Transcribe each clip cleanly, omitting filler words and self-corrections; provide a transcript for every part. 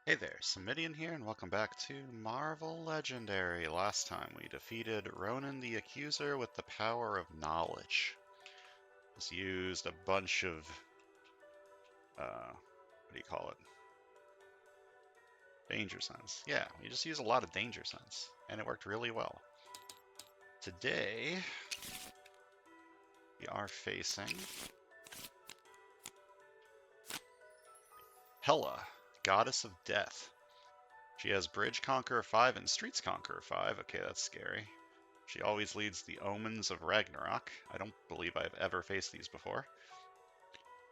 Hey there, Samitian here, and welcome back to Marvel Legendary. Last time we defeated Ronan the Accuser with the power of knowledge. Just used a bunch of, what do you call it? Danger sense. Yeah, we just used a lot of danger sense, and it worked really well. Today, we are facing Hela, Goddess of Death. She has Bridge Conqueror 5 and Streets Conqueror 5. Okay, that's scary. She always leads the Omens of Ragnarok. I don't believe I've ever faced these before.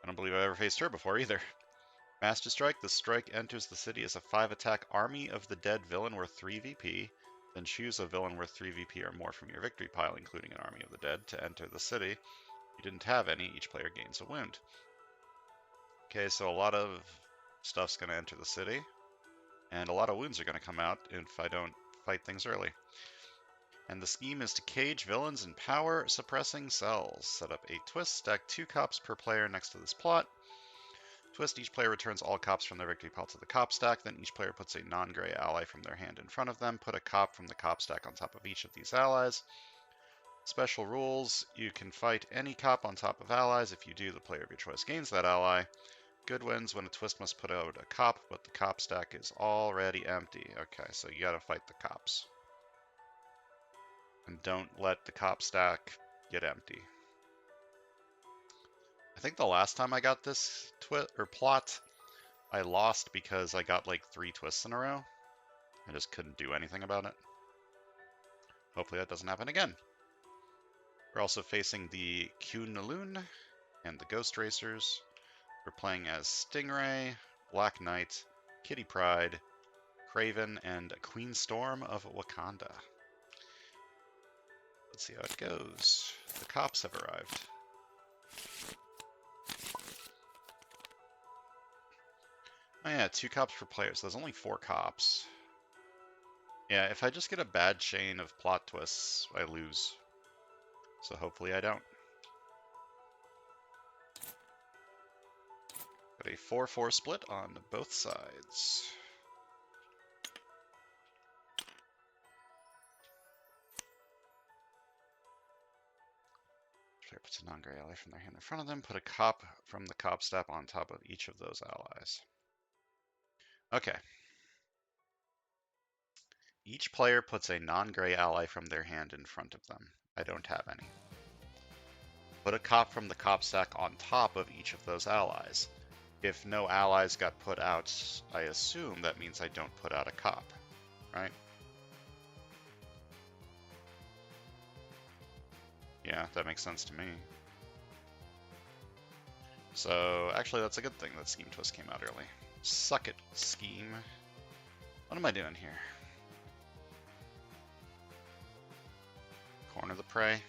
I don't believe I've ever faced her before either. Master Strike. The strike enters the city as a 5-attack Army of the Dead villain worth 3 VP. Then choose a villain worth 3 VP or more from your victory pile, including an Army of the Dead, to enter the city. If you didn't have any, each player gains a wound. Okay, so a lot of stuff's going to enter the city, and a lot of wounds are going to come out if I don't fight things early. And the scheme is to cage villains in power-suppressing cells. Set up 8 twists, stack 2 cops per player next to this plot. Twist, each player returns all cops from their victory pile to the cop stack, then each player puts a non-gray ally from their hand in front of them. Put a cop from the cop stack on top of each of these allies. Special rules, you can fight any cop on top of allies. If you do, the player of your choice gains that ally. Good wins when a twist must put out a cop, but the cop stack is already empty. Okay, so you gotta fight the cops. And don't let the cop stack get empty. I think the last time I got this plot, I lost because I got like 3 twists in a row. I just couldn't do anything about it. Hopefully that doesn't happen again. We're also facing the Kunalun and the Ghost Racers. We're playing as Stingray, Black Knight, Kitty Pryde, Kraven, and Queen Storm of Wakanda. Let's see how it goes. The cops have arrived. Oh yeah, 2 cops per player, so there's only 4 cops. Yeah, if I just get a bad chain of plot twists, I lose. So hopefully I don't. Got a 4-4 split on both sides. Player puts a non-gray ally from their hand in front of them. Put a cop from the cop stack on top of each of those allies. Okay. Each player puts a non-gray ally from their hand in front of them. I don't have any. Put a cop from the cop stack on top of each of those allies. If no allies got put out, I assume that means I don't put out a cop, right? Yeah, that makes sense to me. So, actually, that's a good thing that Scheme Twist came out early. Suck it, Scheme. What am I doing here? Corner the prey.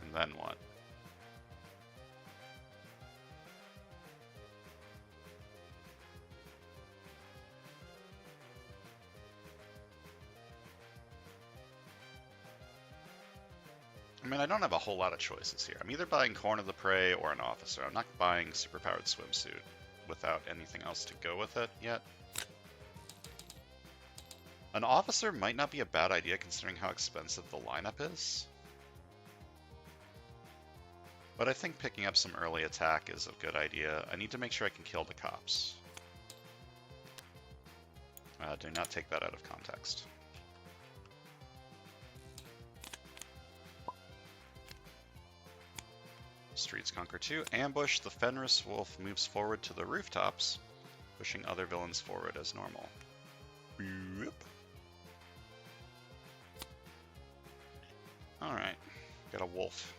And then what? I mean, I don't have a whole lot of choices here. I'm either buying Corn of the Prey or an Officer. I'm not buying Superpowered Swimsuit without anything else to go with it yet. An Officer might not be a bad idea considering how expensive the lineup is. But I think picking up some early attack is a good idea. I need to make sure I can kill the cops. Do not take that out of context. Streets Conquer 2. Ambush. The Fenris Wolf moves forward to the rooftops, pushing other villains forward as normal. Yep. Alright. Got a wolf.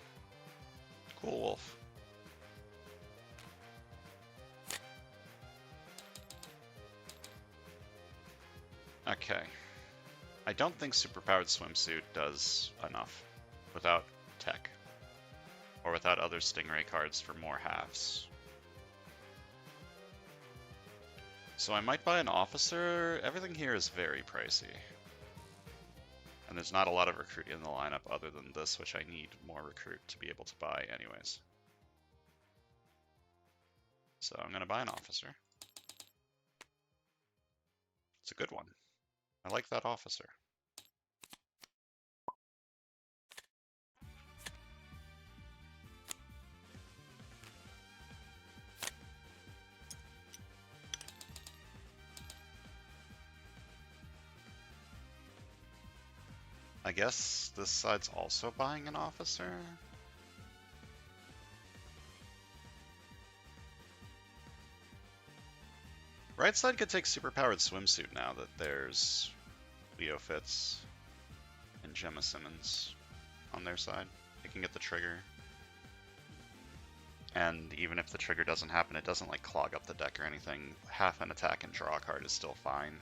Cool wolf. Okay. I don't think Superpowered Swimsuit does enough without tech. Or without other Stingray cards for more halves. So I might buy an Officer. Everything here is very pricey. And there's not a lot of recruit in the lineup other than this, which I need more recruit to be able to buy anyways. So I'm going to buy an officer. It's a good one. I like that officer. I guess this side's also buying an officer. Right side could take superpowered swimsuit now that there's Leo Fitz and Gemma Simmons on their side. They can get the trigger. And even if the trigger doesn't happen, it doesn't like clog up the deck or anything. Half an attack and draw a card is still fine.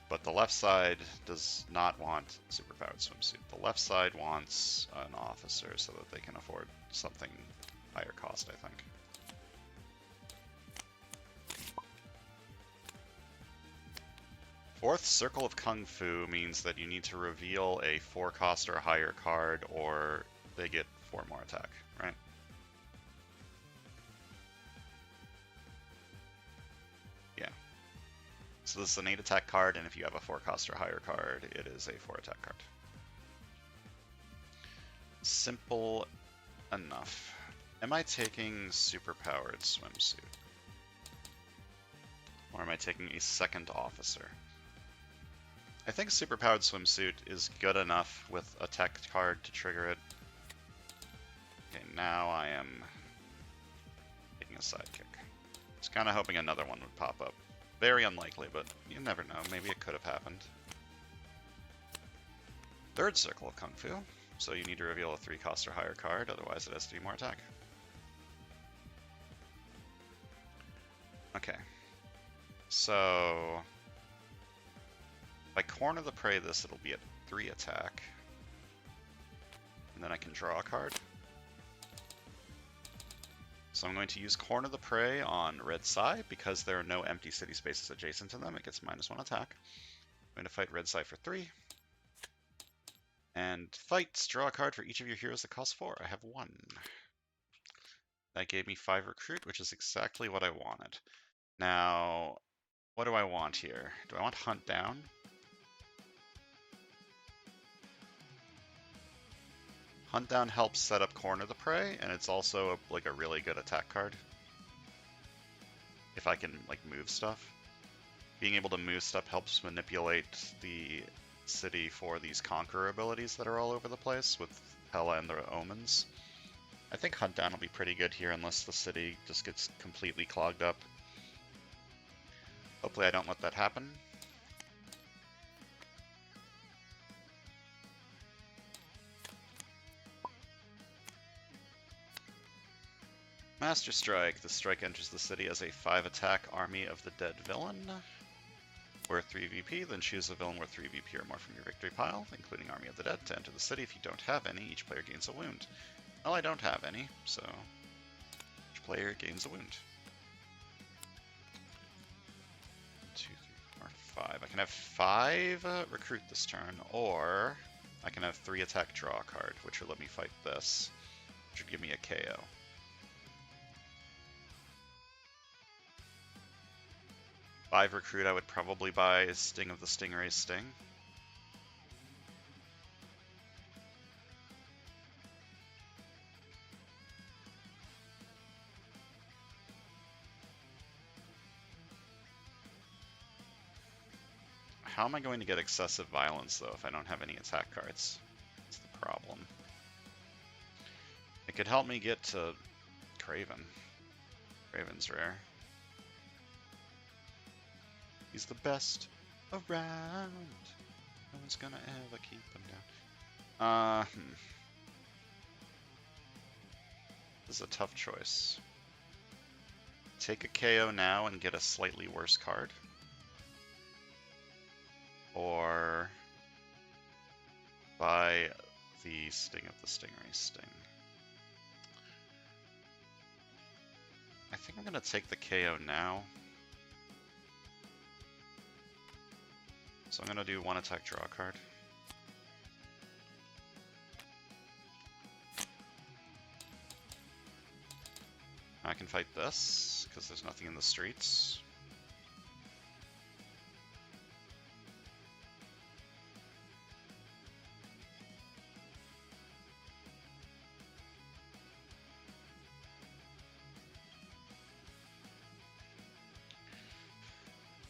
But the left side does not want superpowered swimsuit. The left side wants an officer so that they can afford something higher cost, I think. Fourth Circle of Kung Fu means that you need to reveal a 4-cost or higher card, or they get 4 more attack, right? Yeah. So this is an 8 attack card, and if you have a 4-cost or higher card, it is a 4 attack card. Simple enough. Am I taking superpowered swimsuit? Or am I taking a second officer? I think superpowered swimsuit is good enough with a tech card to trigger it. Okay, now I am taking a sidekick. I was kind of hoping another one would pop up. Very unlikely, but you never know. Maybe it could have happened. Third Circle of Kung Fu. So you need to reveal a 3-cost or higher card, otherwise it has to be more attack. Okay. So if I corner the prey this, it'll be at 3 attack. And then I can draw a card. So I'm going to use Corner the Prey on red side because there are no empty city spaces adjacent to them. It gets -1 attack. I'm going to fight red side for 3. And fight, draw a card for each of your heroes that costs 4. I have 1. That gave me 5 recruit, which is exactly what I wanted. Now, what do I want here? Do I want Hunt Down? Hunt Down helps set up Corner the Prey, and it's also like a really good attack card. If I can like move stuff. Being able to move stuff helps manipulate the city for these Conqueror abilities that are all over the place with Hela and the Omens. I think Hunt Down will be pretty good here unless the city just gets completely clogged up. Hopefully I don't let that happen. Master Strike. The strike enters the city as a 5-attack Army of the Dead Villain. Worth 3 VP, then choose a villain worth 3 VP or more from your victory pile, including Army of the Dead, to enter the city. If you don't have any, each player gains a wound. Well, I don't have any, so each player gains a wound. 2, 3, 4, 5. I can have 5 recruit this turn, or I can have 3 attack draw a card, which will let me fight this, which would give me a KO. Five recruit, I would probably buy Sting of the Stingray's Sting. How am I going to get excessive violence, though, if I don't have any attack cards? That's the problem. It could help me get to Craven. Craven's rare. He's the best around. No one's gonna ever keep him down. This is a tough choice. Take a KO now and get a slightly worse card. Or buy the Sting of the Stingray Sting. I think I'm gonna take the KO now. So I'm going to do 1 attack, draw a card. I can fight this, because there's nothing in the streets.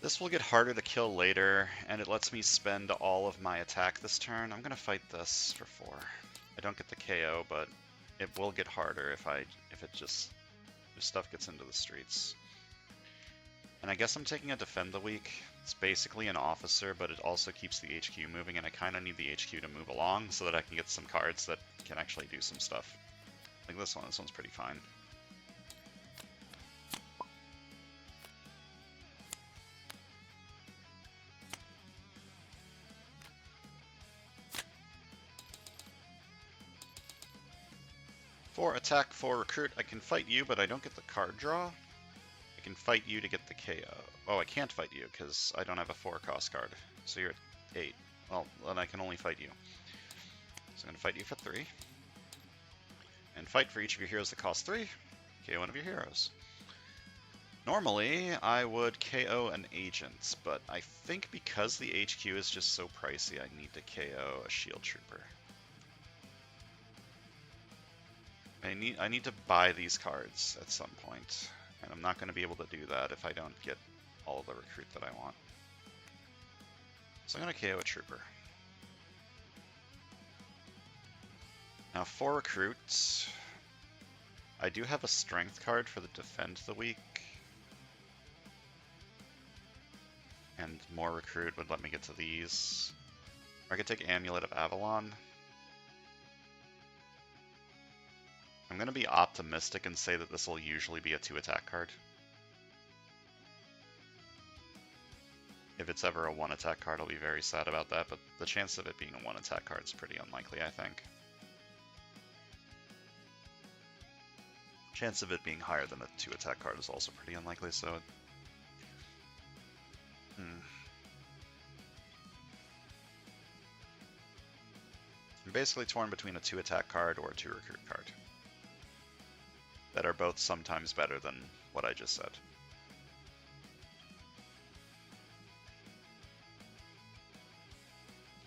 This will get harder to kill later, and it lets me spend all of my attack this turn. I'm going to fight this for 4. I don't get the KO, but it will get harder if stuff gets into the streets. And I guess I'm taking a Defend the Weak. It's basically an officer, but it also keeps the HQ moving, and I kind of need the HQ to move along so that I can get some cards that can actually do some stuff. Like this one. This one's pretty fine. For attack, for recruit, I can fight you, but I don't get the card draw. I can fight you to get the KO. Oh, I can't fight you because I don't have a 4-cost card. So you're at 8. Well, then I can only fight you. So I'm going to fight you for 3. And fight for each of your heroes that cost 3. KO one of your heroes. Normally, I would KO an agent, but I think because the HQ is just so pricey, I need to KO a shield trooper. I need to buy these cards at some point, and I'm not going to be able to do that if I don't get all of the recruit that I want. So I'm going to KO a trooper. Now for recruits, I do have a strength card for the Defend the Weak, and more recruit would let me get to these. Or I could take Amulet of Avalon. I'm going to be optimistic and say that this will usually be a 2-attack card. If it's ever a 1-attack card, I'll be very sad about that, but the chance of it being a 1-attack card is pretty unlikely, I think. Chance of it being higher than a 2-attack card is also pretty unlikely, so... I'm basically torn between a 2-attack card or a 2-recruit card. That are both sometimes better than what I just said.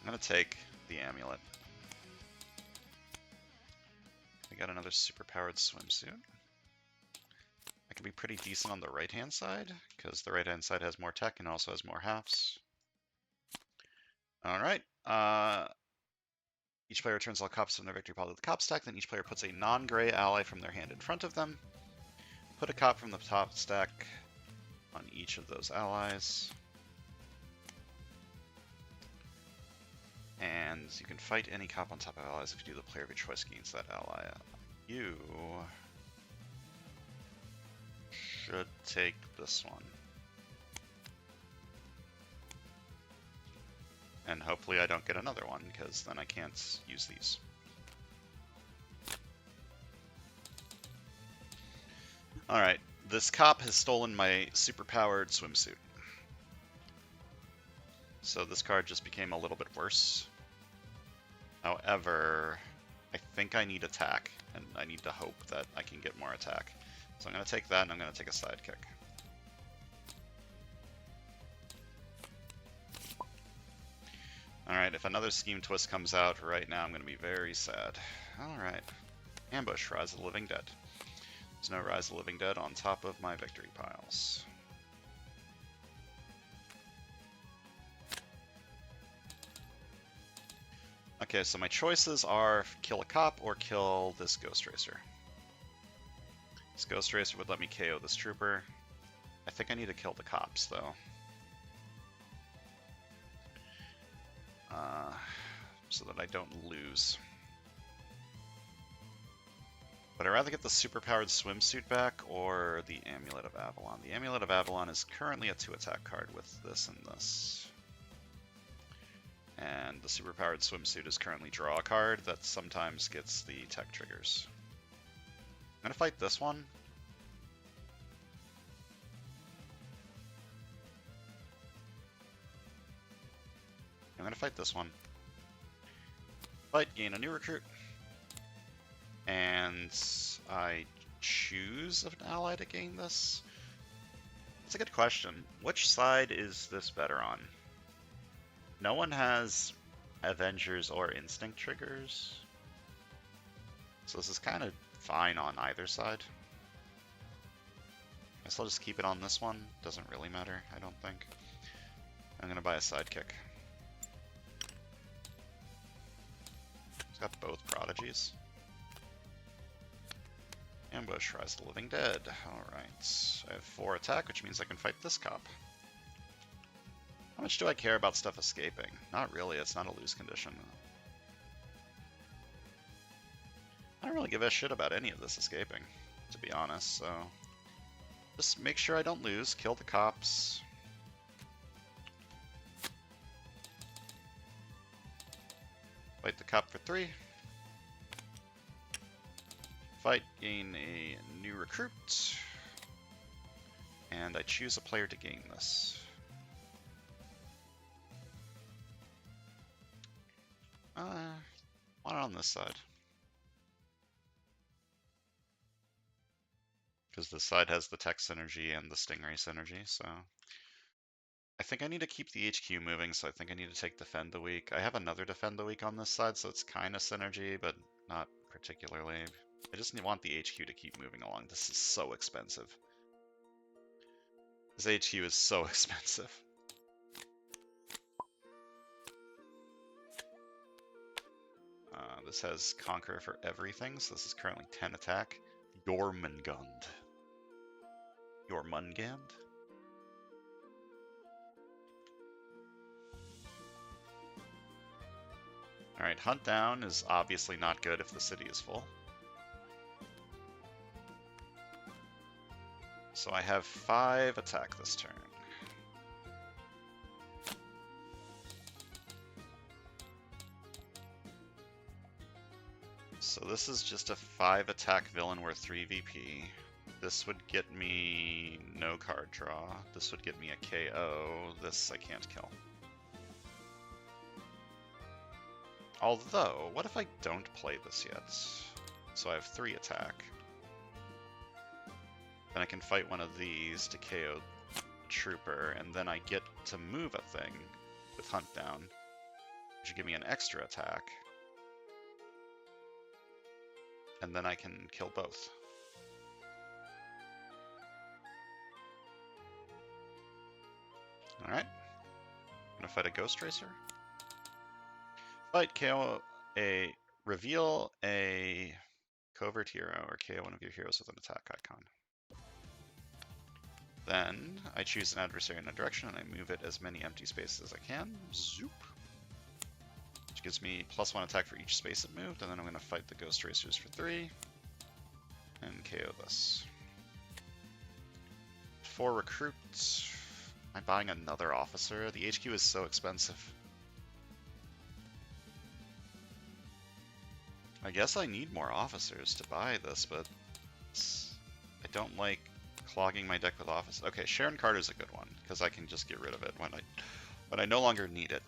I'm going to take the Amulet. We got another super-powered swimsuit. I can be pretty decent on the right-hand side, because the right-hand side has more tech and also has more halves. Alright. Each player returns all cops from their victory pile to the cop stack, then each player puts a non-gray ally from their hand in front of them. Put a cop from the top stack on each of those allies. And you can fight any cop on top of allies if you do the player of your choice against that ally. You should take this one. And hopefully I don't get another one, because then I can't use these. Alright, this cop has stolen my super-powered swimsuit. So this card just became a little bit worse. However, I think I need attack, and I need to hope that I can get more attack. So I'm going to take that, and I'm going to take a sidekick. Alright, if another Scheme Twist comes out right now, I'm going to be very sad. Alright. Ambush, Rise of the Living Dead. There's no Rise of the Living Dead on top of my victory piles. Okay, so my choices are kill a cop or kill this Ghost Racer. This Ghost Racer would let me KO this trooper. I think I need to kill the cops, though. So that I don't lose. Would I rather get the superpowered swimsuit back or the Amulet of Avalon? The Amulet of Avalon is currently a 2-attack card with this and this. And the superpowered swimsuit is currently draw a card that sometimes gets the tech triggers. I'm going to fight this one. gonna fight this one. Fight, gain a new recruit. And I choose an ally to gain this? That's a good question. Which side is this better on? No one has Avengers or Instinct triggers. So this is kind of fine on either side. Guess I'll just keep it on this one. Doesn't really matter, I don't think. I'm gonna buy a sidekick. He's got both prodigies. Ambush, Rise of the Living Dead. Alright. I have 4 attack, which means I can fight this cop. How much do I care about stuff escaping? Not really, it's not a lose condition. I don't really give a shit about any of this escaping, to be honest, so... Just make sure I don't lose, kill the cops. Fight the cop for 3. Fight, gain a new recruit. And I choose a player to gain this. One on this side. Because this side has the tech synergy and the stingray synergy, so... I think I need to keep the HQ moving, so I think I need to take Defend the Weak. I have another Defend the Weak on this side, so it's kind of synergy, but not particularly. I just want the HQ to keep moving along. This is so expensive. This HQ is so expensive. This has Conqueror for everything, so this is currently 10 attack. Jormungand. Jormungand? Alright, Hunt Down is obviously not good if the city is full. So I have 5 attack this turn. So this is just a 5 attack villain worth 3 VP. This would get me no card draw. This would get me a KO. This I can't kill. Although, what if I don't play this yet? So I have 3 attack. Then I can fight one of these to KO the Trooper, and then I get to move a thing with Hunt Down, which would give me an extra attack. And then I can kill both. Alright. I'm gonna fight a Ghost Racer. Fight, KO a... Reveal a covert hero, or KO one of your heroes with an attack icon. Then, I choose an adversary in a direction, and I move it as many empty spaces as I can. Zoop. Which gives me +1 attack for each space it moved, and then I'm going to fight the Ghost Racers for 3. And KO this. 4 recruits. Am I buying another officer? The HQ is so expensive. I guess I need more officers to buy this, but I don't like clogging my deck with officers. Okay, Sharon Carter's a good one, because I can just get rid of it when I no longer need it.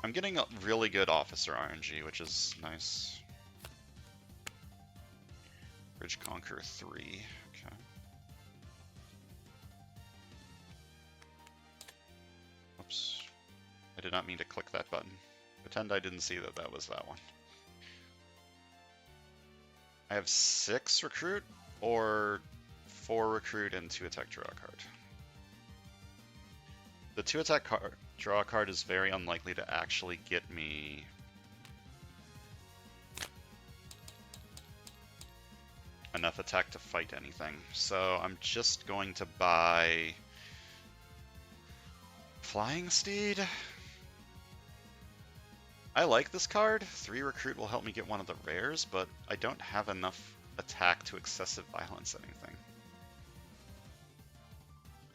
I'm getting a really good officer RNG, which is nice. Bridge Conqueror 3. Okay. Oops. I did not mean to click that button. Pretend I didn't see that that was that one. I have 6 recruit, or 4 recruit and 2 attack draw card. The 2 attack draw card is very unlikely to actually get me enough attack to fight anything. So I'm just going to buy Flying Steed. I like this card. 3 recruit will help me get one of the rares, but I don't have enough attack to excessive violence anything.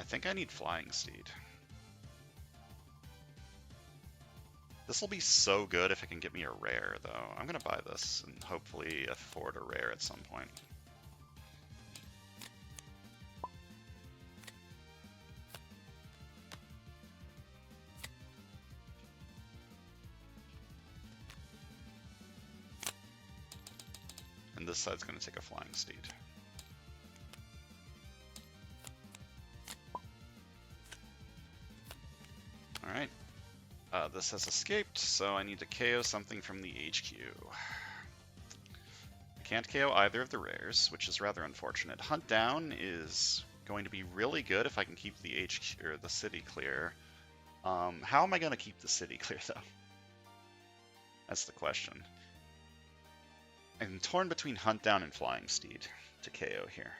I think I need Flying Steed. This will be so good if it can get me a rare, though. I'm going to buy this and hopefully afford a rare at some point. this side's going to take a flying steed. Alright. This has escaped, so I need to KO something from the HQ. I can't KO either of the rares, which is rather unfortunate. Hunt down is going to be really good if I can keep the HQ or the city clear. How am I going to keep the city clear, though? That's the question. I'm torn between Hunt Down and Flying Steed to KO here.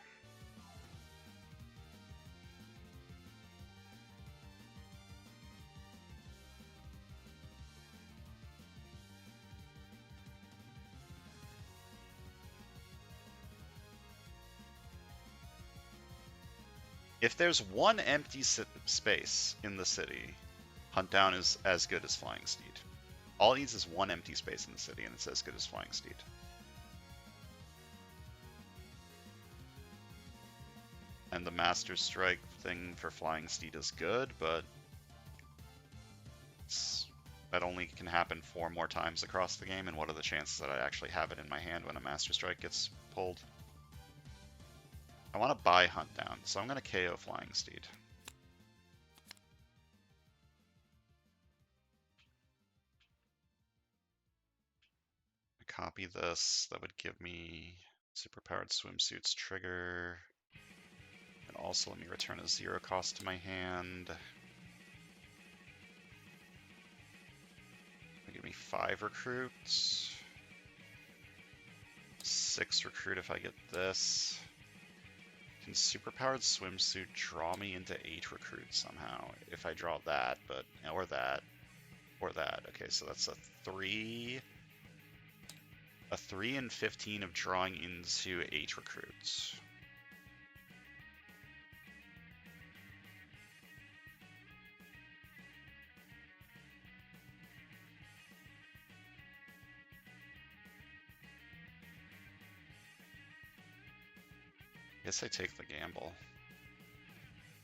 If there's one empty space in the city, Hunt Down is as good as Flying Steed. All it needs is one empty space in the city, and it's as good as Flying Steed. And the Master Strike thing for Flying Steed is good, but that only can happen 4 more times across the game, and what are the chances that I actually have it in my hand when a Master Strike gets pulled? I want to buy Hunt Down, so I'm going to KO Flying Steed. Copy this, that would give me Superpowered Swimsuits trigger. And also let me return a 0 cost to my hand. Give me 5 recruits. 6 recruit if I get this. Can Superpowered Swimsuit draw me into 8 recruits somehow? If I draw that, but or that. Or that. Okay, so that's a 3 and 15 of drawing into 8 recruits. I guess I take the gamble.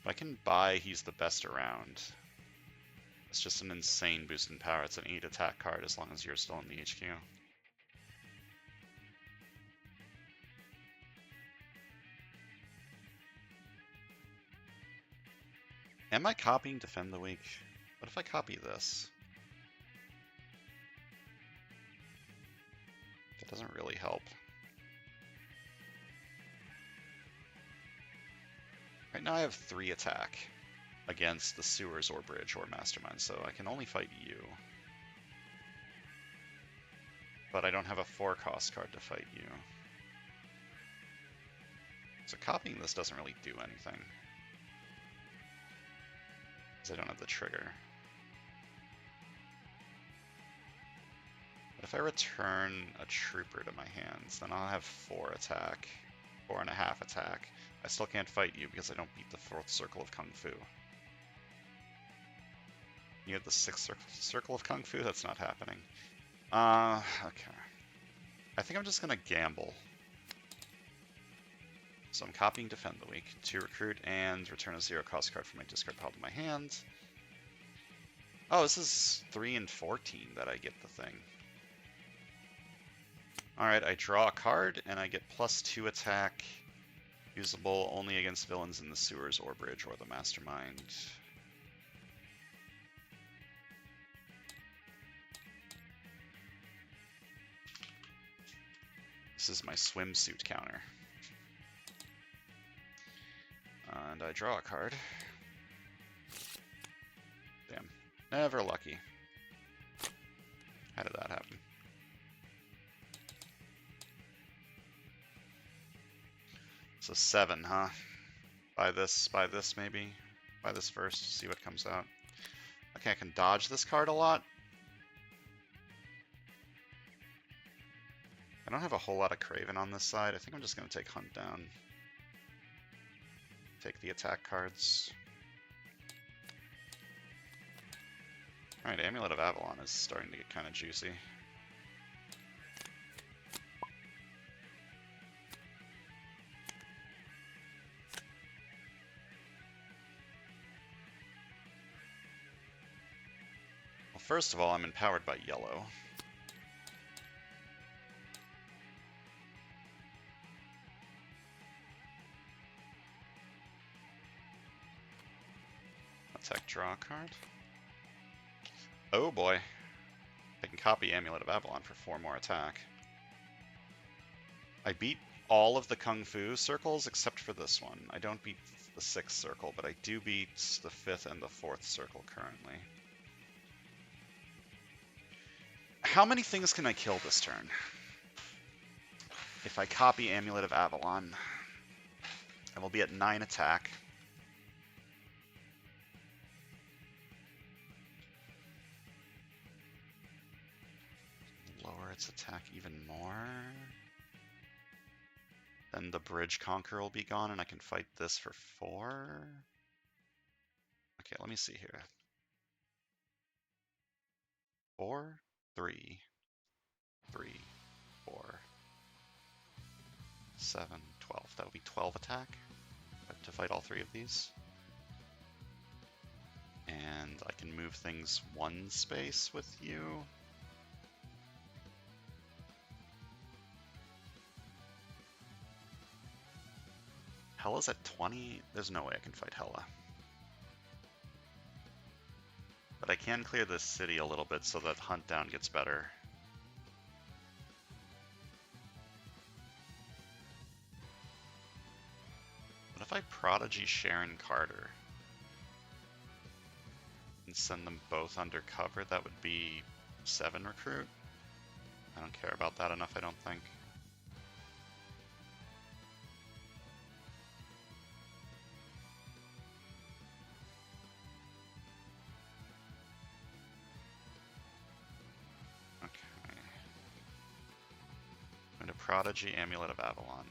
If I can buy He's the Best Around, it's just an insane boost in power. It's an 8 attack card as long as you're still in the HQ. Am I copying Defend the Weak? What if I copy this? That doesn't really help. Right now I have 3 attack against the Sewers or Bridge or Mastermind, so I can only fight you. But I don't have a 4 cost card to fight you. So copying this doesn't really do anything. Because I don't have the trigger. But if I return a Trooper to my hands, then I'll have 4 attack, 4.5 attack. I still can't fight you because I don't beat the 4th Circle of Kung Fu. You have the 6th Circle of Kung Fu? That's not happening. Okay. I think I'm just gonna gamble. So I'm copying Defend the Weak to recruit and return a 0 cost card from my discard pile to my hand. Oh, this is 3 and 14 that I get the thing. Alright, I draw a card and I get +2 attack, usable only against villains in the Sewers or Bridge or the Mastermind. This is my swimsuit counter. And I draw a card. Damn. Never lucky. How did that happen? So 7, huh? Buy this maybe? Buy this first, see what comes out. Okay, I can dodge this card a lot. I don't have a whole lot of Craven on this side. I think I'm just going to take Hunt Down. Take the attack cards. Alright, Amulet of Avalon is starting to get kind of juicy. Well, first of all, I'm empowered by yellow. Attack, draw a card. Oh boy. I can copy Amulet of Avalon for 4 more attack. I beat all of the Kung Fu circles except for this one. I don't beat the 6th circle, but I do beat the 5th and the 4th circle currently. How many things can I kill this turn? If I copy Amulet of Avalon, I will be at 9 attack. Lower its attack even more. Then the Bridge Conqueror will be gone, and I can fight this for 4. Okay, let me see here. 4, 3, 3, 4, 7, 12. That would be 12 attack to fight all 3 of these. And I can move things 1 space with you. Hela's at 20. There's no way I can fight Hela. But I can clear this city a little bit so that Hunt Down gets better. What if I Prodigy Sharon Carter and send them both undercover? That would be 7 recruit. I don't care about that enough, I don't think. Prodigy, Amulet of Avalon.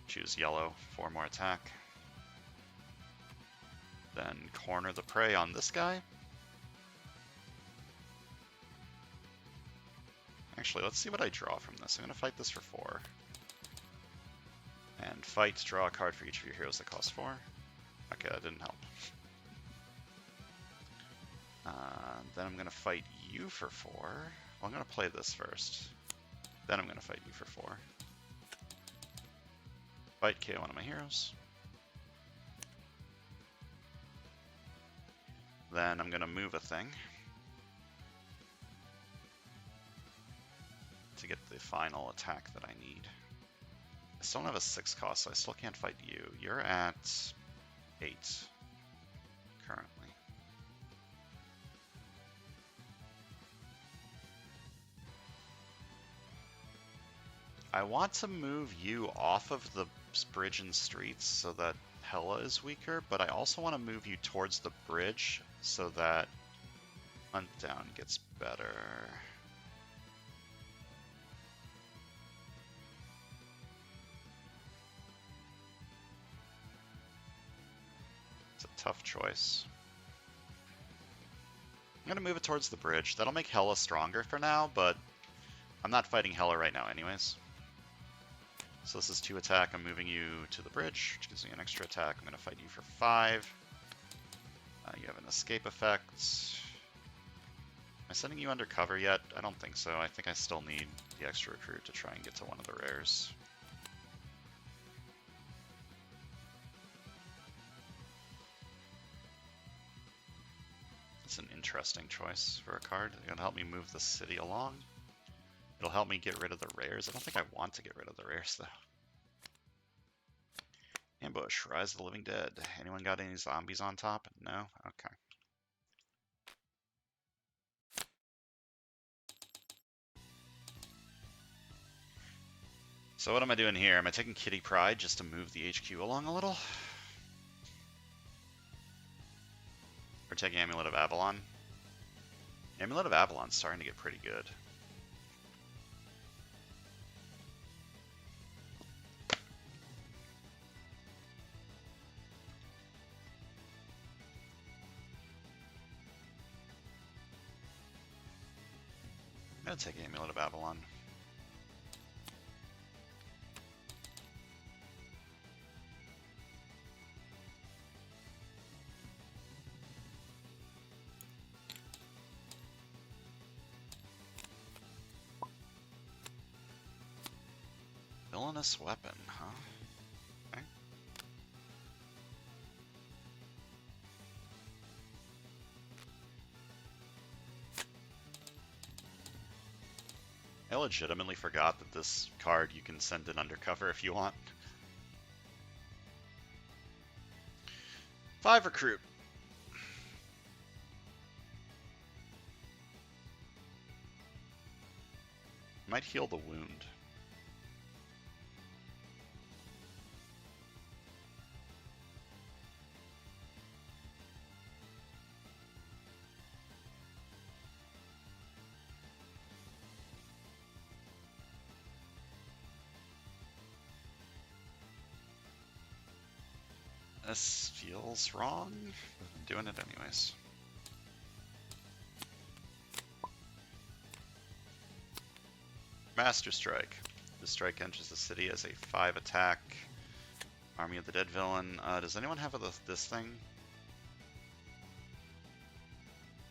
Choose yellow, 4 more attack. Then corner the prey on this guy. Actually, let's see what I draw from this. I'm going to fight this for 4. And fight, draw a card for each of your heroes that costs 4. Okay, that didn't help. Then I'm going to fight you for 4. Well, I'm going to play this first. Then I'm going to fight you for 4. Fight, KO one of my heroes. Then I'm going to move a thing to get the final attack that I need. I still don't have a 6 cost, so I still can't fight you. You're at 8 currently. I want to move you off of the bridge and streets so that Hela is weaker, but I also want to move you towards the bridge so that Hunt Down gets better. It's a tough choice. I'm going to move it towards the bridge. That'll make Hela stronger for now, but I'm not fighting Hela right now anyways. So this is 2 attack. I'm moving you to the bridge, which gives me an extra attack. I'm going to fight you for 5. You have an escape effect. Am I sending you undercover yet? I don't think so. I think I still need the extra recruit to try and get to one of the rares. It's an interesting choice for a card. It's going to help me move the city along. It'll help me get rid of the rares. I don't think I want to get rid of the rares, though. Ambush, Rise of the Living Dead. Anyone got any zombies on top? No? Okay. So what am I doing here? Am I taking Kitty Pryde just to move the HQ along a little? Or taking Amulet of Avalon? Amulet of Avalon's starting to get pretty good. I'm gonna take Amulet of Avalon. Villainous weapon, huh? Okay. I legitimately forgot that this card you can send in undercover if you want. 5 recruit. Might heal the wound. This feels wrong, but I'm doing it anyways. Master Strike. The strike enters the city as a 5 attack. Army of the Dead villain. Does anyone have this thing?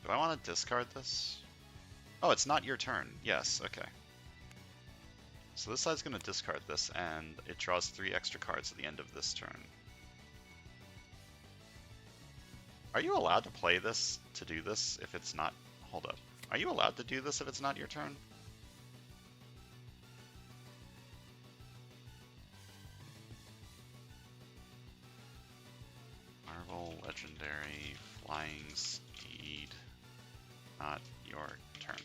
Do I want to discard this? Oh, it's not your turn. Yes, okay. So this side's going to discard this, and it draws 3 extra cards at the end of this turn. Are you allowed to play this, to do this, if it's not... Hold up. Are you allowed to do this if it's not your turn? Marvel Legendary Flying Steed. Not your turn.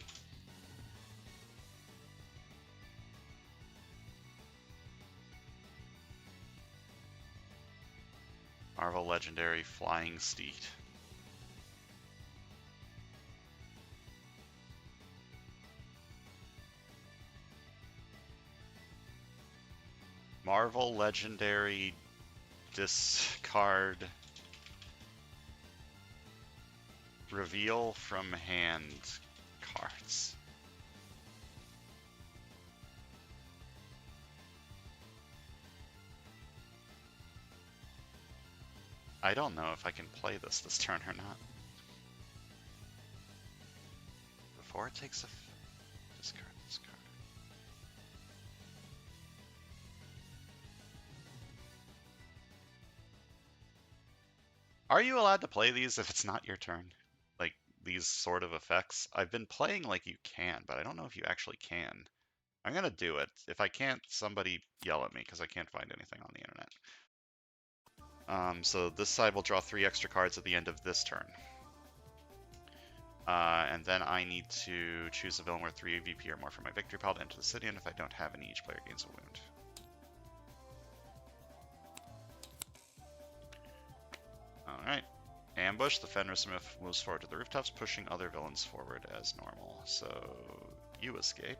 Marvel Legendary Flying Steed. Marvel Legendary discard reveal from hand cards. I don't know if I can play this turn or not. Before it takes a discard this card. Are you allowed to play these if it's not your turn? Like, these sort of effects? I've been playing like you can, but I don't know if you actually can. I'm gonna do it. If I can't, somebody yell at me, because I can't find anything on the internet. So this side will draw 3 extra cards at the end of this turn. And then I need to choose a villain worth 3 VP or more for my victory pile to enter the city, and if I don't have any, each player gains a wound. Alright. Ambush. The Fenrismith moves forward to the rooftops, pushing other villains forward as normal. So, you escape.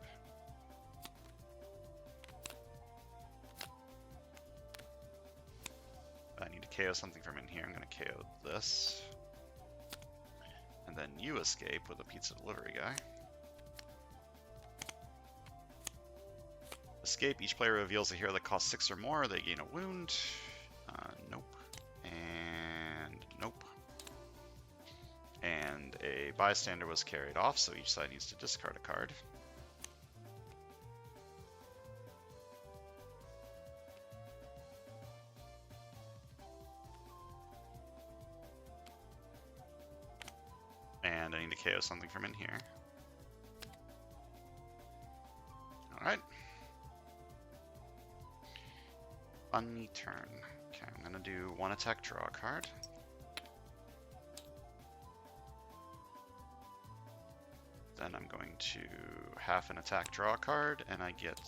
I need to KO something from in here. I'm going to KO this. And then you escape with a pizza delivery guy. Escape. Each player reveals a hero that costs 6 or more. They gain a wound. Nope. And nope. And a bystander was carried off, so each side needs to discard a card. And I need to KO something from in here. Alright. Funny turn. Okay, I'm gonna do 1 attack, draw a card. Then I'm going to half an attack, draw a card, and I get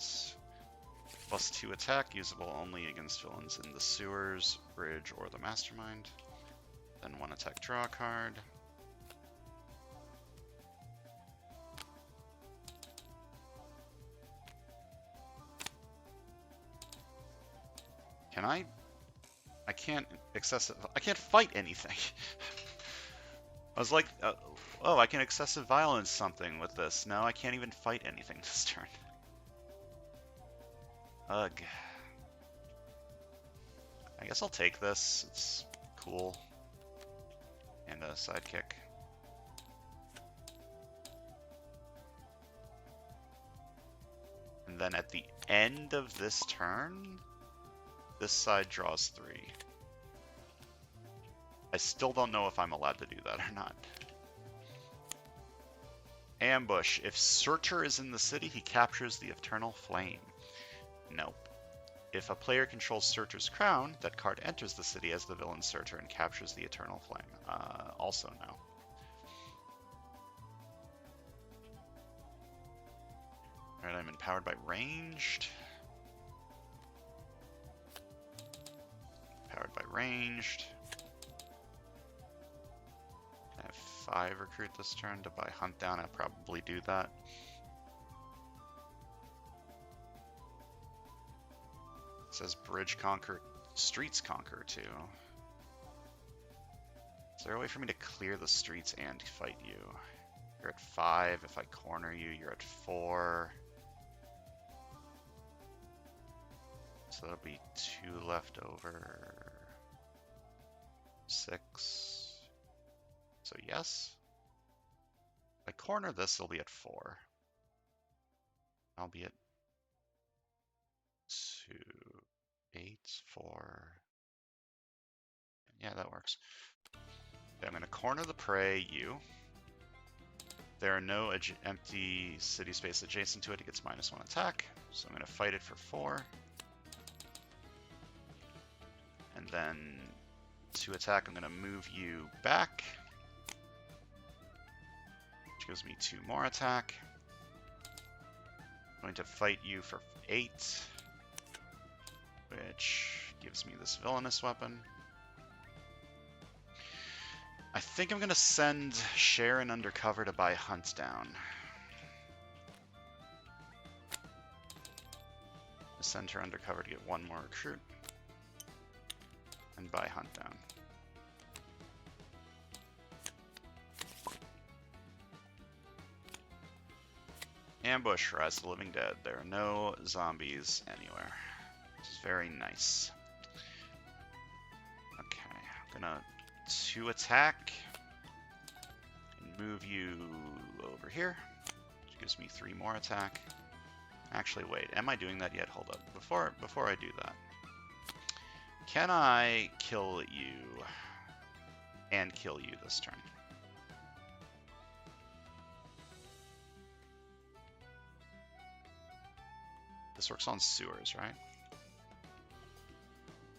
+2 attack, usable only against villains in the sewers, bridge, or the mastermind. Then 1 attack, draw a card. Can I can't I can't fight anything. I was like, oh, I can excessive violence something with this. No, I can't even fight anything this turn. Ugh. I guess I'll take this. It's cool. And a sidekick. And then at the end of this turn, this side draws 3. I still don't know if I'm allowed to do that or not. Ambush. If Searcher is in the city, he captures the Eternal Flame. Nope. If a player controls Searcher's crown, that card enters the city as the villain Searcher and captures the Eternal Flame. Also no. Alright, I'm empowered by ranged. Powered by ranged. I have 5 recruit this turn to buy Hunt down. I'll probably do that. It says Bridge Conquer, Streets Conquer too. Is there a way for me to clear the streets and fight you? You're at 5. If I corner you, you're at 4. So that'll be 2 left over. 6. So yes. If I corner this, it'll be at 4. I'll be at 2, 8, 4. Yeah, that works. Okay, I'm going to corner the prey, you. There are no empty city space adjacent to it. It gets -1 attack. So I'm going to fight it for 4. And then to attack, I'm going to move you back, which gives me 2 more attack. I'm going to fight you for 8, which gives me this villainous weapon. I think I'm going to send Sharon undercover to buy Hunt down. Send her undercover to get 1 more recruit. And buy Hunt down. Ambush, Rise of the Living Dead. There are no zombies anywhere. This is very nice. Okay, I'm gonna 2 attack and move you over here, which gives me 3 more attack. Actually, wait, am I doing that yet? Hold up. Before I do that, can I kill you and kill you this turn? This works on sewers, right?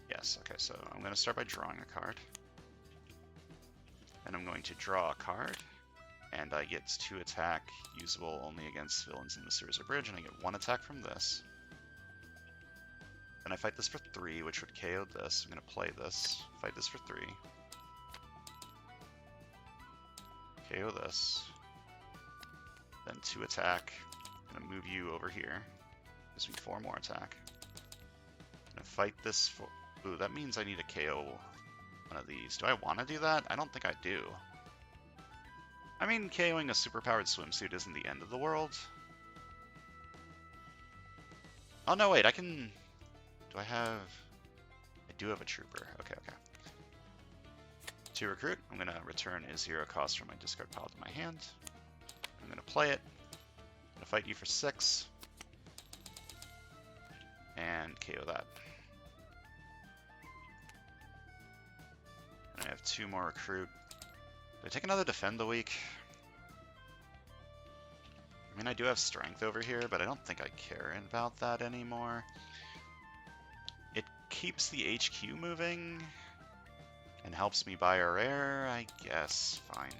Yes, okay, so I'm going to start by drawing a card. Then I'm going to draw a card, and I get 2 attack, usable only against villains in the sewers or bridge, and I get 1 attack from this. Then I fight this for 3, which would KO this. I'm going to play this, fight this for 3. KO this. Then 2 attack. I'm going to move you over here. Gives me 4 more attack. I'm going to fight this for... Ooh, that means I need to KO one of these. Do I want to do that? I don't think I do. I mean, KOing a superpowered swimsuit isn't the end of the world. Oh, no, wait, I can... Do I have... I do have a trooper. Okay, okay. To recruit, I'm going to return a 0 cost from my discard pile to my hand. I'm going to play it. I'm going to fight you for 6. And KO that. And I have 2 more recruit. Do I take another defend the week? I mean, I do have strength over here, but I don't think I care about that anymore. It keeps the HQ moving and helps me buy a rare, I guess. Fine.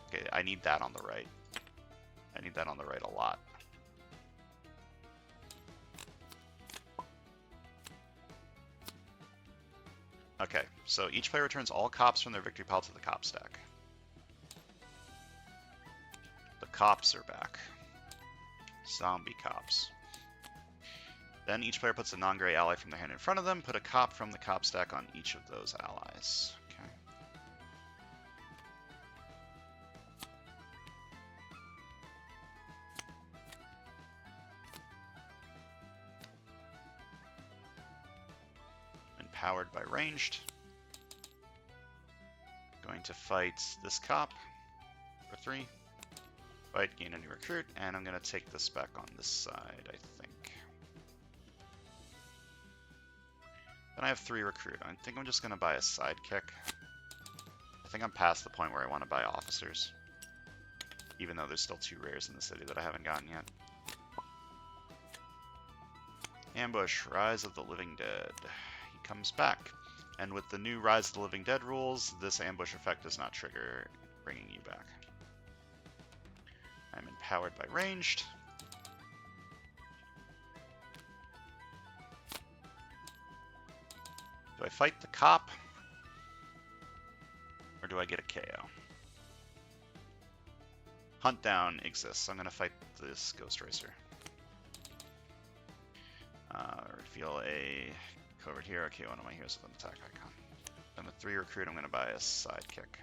Okay, I need that on the right. I need that on the right a lot. Okay, so each player returns all cops from their victory pile to the cop stack. The cops are back. Zombie cops. Then each player puts a non-gray ally from their hand in front of them. Put a cop from the cop stack on each of those allies. Okay. Empowered by ranged. Going to fight this cop for 3. Fight, gain a new recruit, and I'm going to take this back on this side, I think. Then I have 3 recruit. I think I'm just going to buy a sidekick. I think I'm past the point where I want to buy officers. Even though there's still 2 rares in the city that I haven't gotten yet. Ambush, Rise of the Living Dead. He comes back. And with the new Rise of the Living Dead rules, this ambush effect does not trigger, bringing you back. I'm empowered by ranged. Do I fight the cop? Or do I get a KO? Hunt down exists. I'm going to fight this Ghost Racer. Reveal a covert hero. Okay, one of my heroes with an attack icon. I'm a 3 recruit. I'm going to buy a sidekick.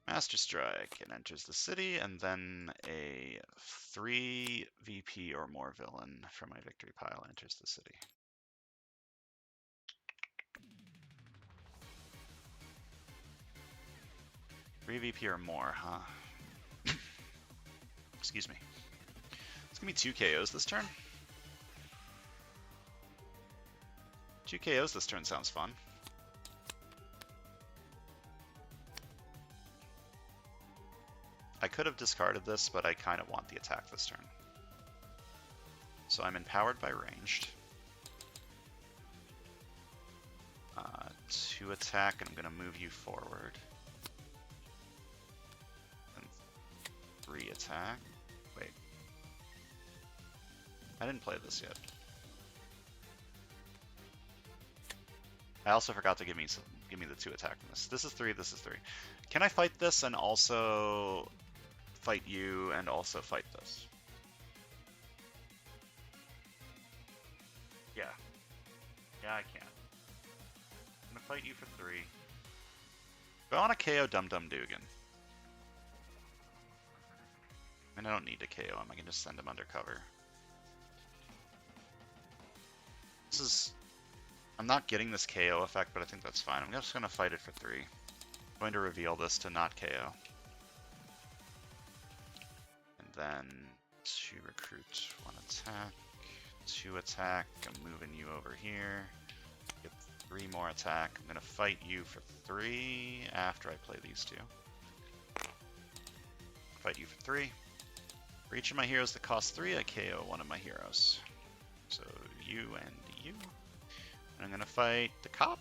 Master Strike. It enters the city, and then a 3 VP or more villain from my victory pile enters the city. Three VP or more, huh? Excuse me. It's gonna be 2 KOs this turn. 2 KOs this turn sounds fun. I could have discarded this, but I kind of want the attack this turn. So I'm empowered by ranged. 2 attack, and I'm gonna move you forward. And 3 attack. Wait. I didn't play this yet. I also forgot to give me the 2 attack from this. This is 3, this is 3. Can I fight this and also fight you and also fight this? Yeah. Yeah, I can. I'm gonna fight you for 3. But I want to KO Dum Dum Dugan. And I don't need to KO him, I can just send him undercover. This is... I'm not getting this KO effect, but I think that's fine. I'm just going to fight it for 3. I'm going to reveal this to not KO. And then 2 recruit, 1 attack, 2 attack. I'm moving you over here. Get 3 more attack. I'm going to fight you for 3 after I play these 2. Fight you for 3. For each of my heroes that cost 3, I KO one of my heroes. So you and you. And I'm gonna fight the cop.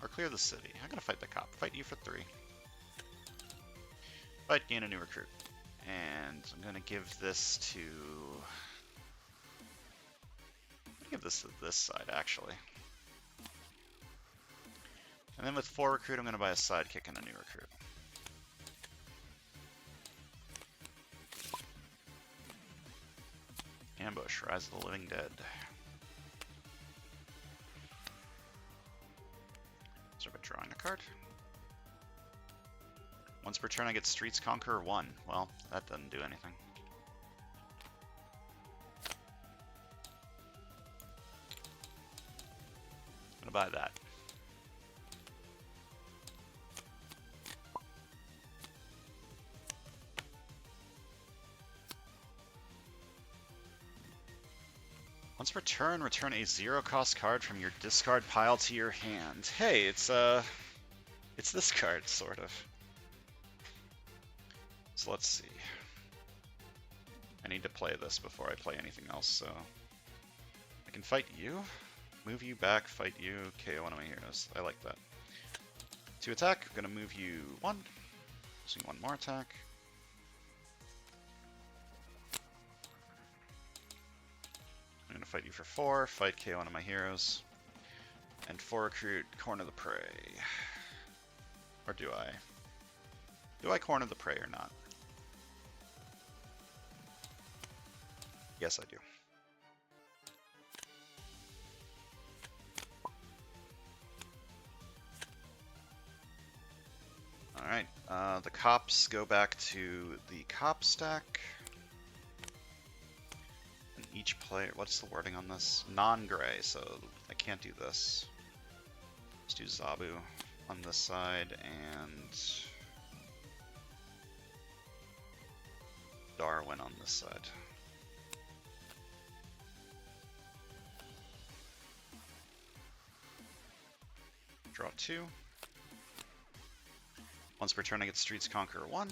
Or clear the city. I'm gonna fight the cop. Fight you for 3. Fight, gain a new recruit. And I'm gonna give this to... give this to this side, actually. And then with 4 recruit, I'm gonna buy a sidekick and a new recruit. Ambush, Rise of the Living Dead. Start by drawing a card. Once per turn I get Streets Conqueror 1. Well, that doesn't do anything. I'm gonna buy that. Once per turn, return a 0-cost card from your discard pile to your hand. Hey, it's this card, sort of. So let's see. I need to play this before I play anything else, so... I can fight you, move you back, fight you, KO one of my heroes. I like that. 2 attack, I'm gonna move you 1. Using 1 more attack. I'm gonna fight you for 4, fight KO one of my heroes. And 4 recruit, Corner the Prey. Or do I? Do I Corner the Prey or not? Yes, I do. Alright, the cops go back to the cop stack. And each player, what's the wording on this? Non-gray, so I can't do this. Let's do Zabu on this side and Darwin on this side. Draw 2. Once per turn, I get Streets Conqueror 1.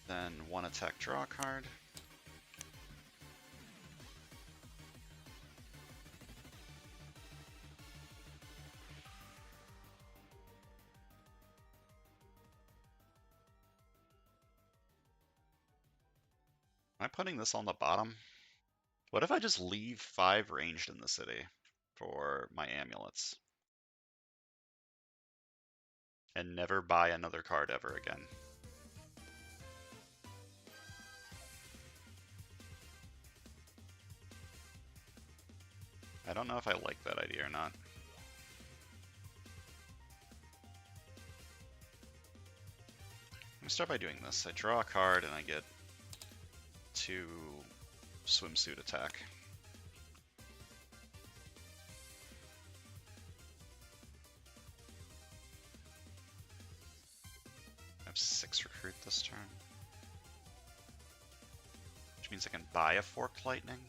Then 1 attack, draw a card. Am I putting this on the bottom? What if I just leave 5 ranged in the city for my amulets? And never buy another card ever again. I don't know if I like that idea or not. I'm gonna start by doing this. I draw a card and I get 2 swimsuit attack. I have 6 recruit this turn. Which means I can buy a Forked Lightning.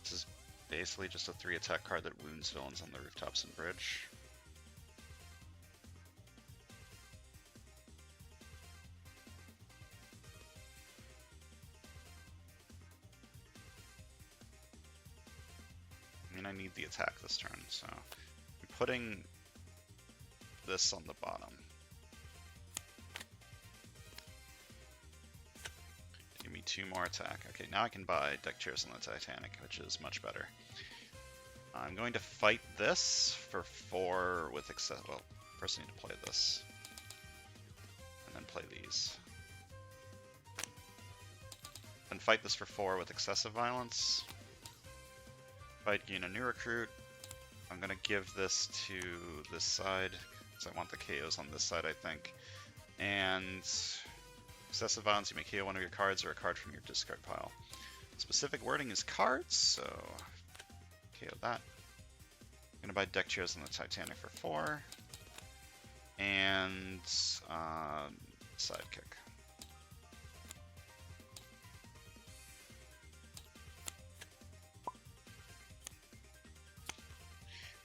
This is basically just a 3 attack card that wounds villains on the rooftops and bridge. I mean, I need the attack this turn, so I'm putting this on the bottom. Give me 2 more attack. Okay, now I can buy Deck Chairs on the Titanic, which is much better. I'm going to fight this for 4 with excess. Well, first I need to play this. And then play these. Then fight this for 4 with excessive violence. Fight, gain a new recruit. I'm going to give this to this side, because I want the KOs on this side, I think. And excessive violence, you may KO one of your cards or a card from your discard pile. Specific wording is cards, so KO that. I'm going to buy Deck Chairs on the Titanic for 4. And Sidekick.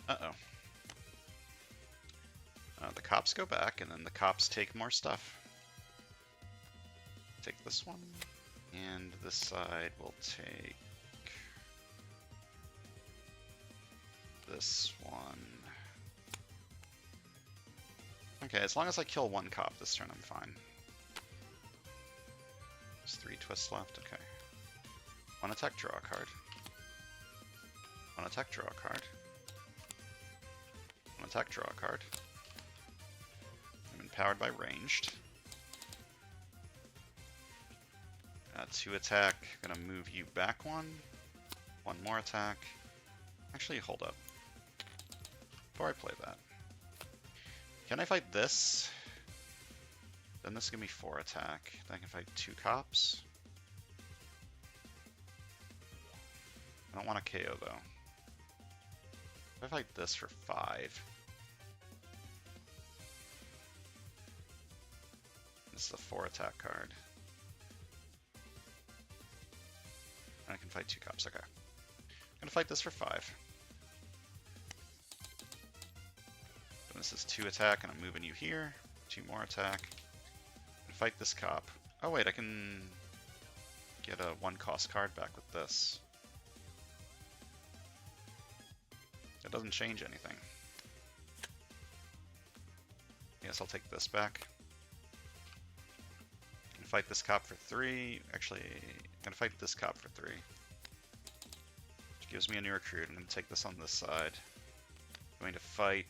Uh-oh. The cops go back, and then the cops take more stuff. Take this one, and this side will take this one. Okay, as long as I kill 1 cop this turn, I'm fine. There's 3 twists left, okay. 1 attack, draw a card. 1 attack, draw a card. 1 attack, draw a card. I'm empowered by ranged. 2 attack, gonna move you back 1. 1 more attack. Actually, hold up. Before I play that. Can I fight this? Then this is gonna be 4 attack. Then I can fight 2 cops. I don't want a KO though. If I fight this for 5. This is a 4 attack card. And I can fight 2 cops, okay. I'm gonna fight this for 5. And this is 2 attack, and I'm moving you here. 2 more attack. And fight this cop. Oh wait, I can get a 1 cost card back with this. That doesn't change anything. I guess I'll take this back. I can fight this cop for 3. Actually, I'm gonna fight this cop for 3. Which gives me a new recruit. I'm gonna take this on this side. I'm going to fight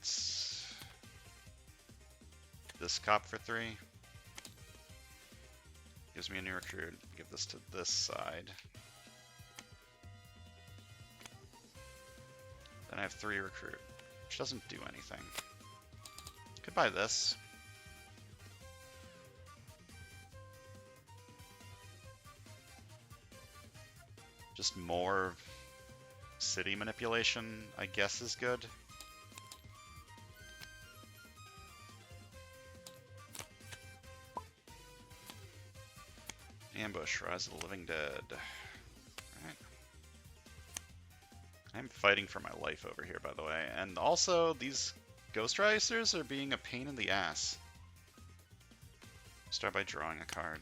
this cop for 3. Gives me a new recruit. Give this to this side. Then I have 3 recruit, which doesn't do anything. Could buy this. Just more city manipulation, I guess, is good. Ambush, Rise of the Living Dead. I'm fighting for my life over here, by the way. And also, these Ghost Racers are being a pain in the ass. Start by drawing a card.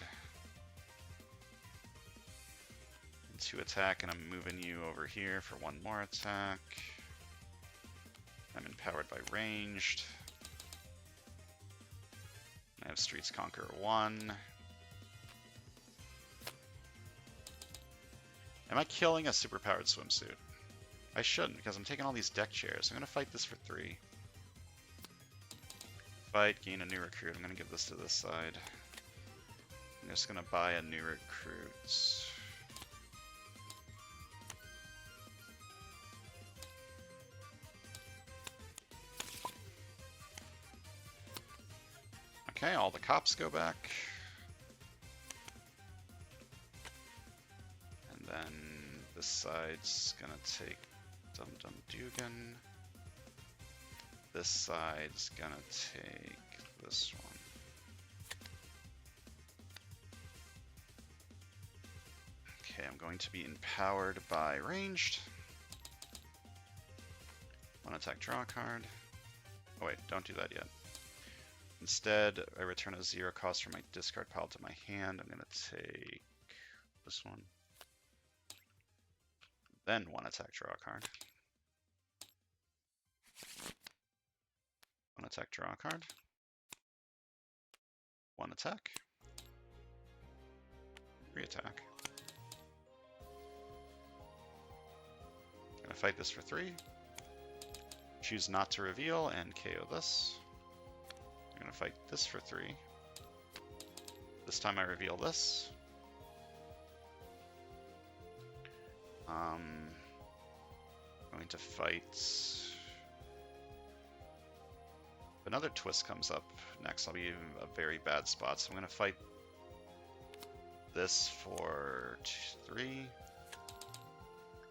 2 attack, and I'm moving you over here for 1 more attack. I'm empowered by ranged. I have Streets Conqueror 1. Am I killing a superpowered swimsuit? I shouldn't, because I'm taking all these deck chairs. I'm going to fight this for 3. Fight, gain a new recruit. I'm going to give this to this side. I'm just going to buy a new recruit. Okay, all the cops go back. And then this side's gonna take Dum Dum Dugan. This side's gonna take this one. Okay, I'm going to be empowered by ranged. 1 attack, draw a card. Oh wait, don't do that yet. Instead, I return a 0 cost from my discard pile to my hand. I'm going to take this one. Then 1 attack, draw a card. 1 attack, draw a card. 1 attack. 3 attack. Gonna fight this for 3. Choose not to reveal and KO this. I'm gonna fight this for 3. This time I reveal this. Going to fight. If another twist comes up next, I'll be in a very bad spot. So I'm gonna fight this for 3.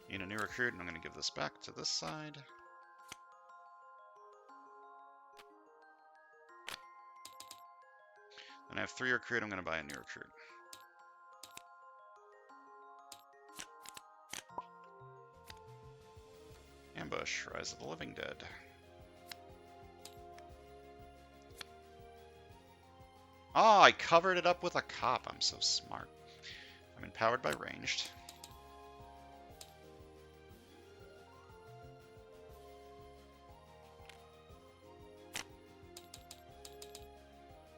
Gain a new recruit, and I'm gonna give this back to this side. And I have 3 recruit, I'm going to buy a new recruit. Ambush, Rise of the Living Dead. Oh, I covered it up with a cop. I'm so smart. I'm empowered by ranged.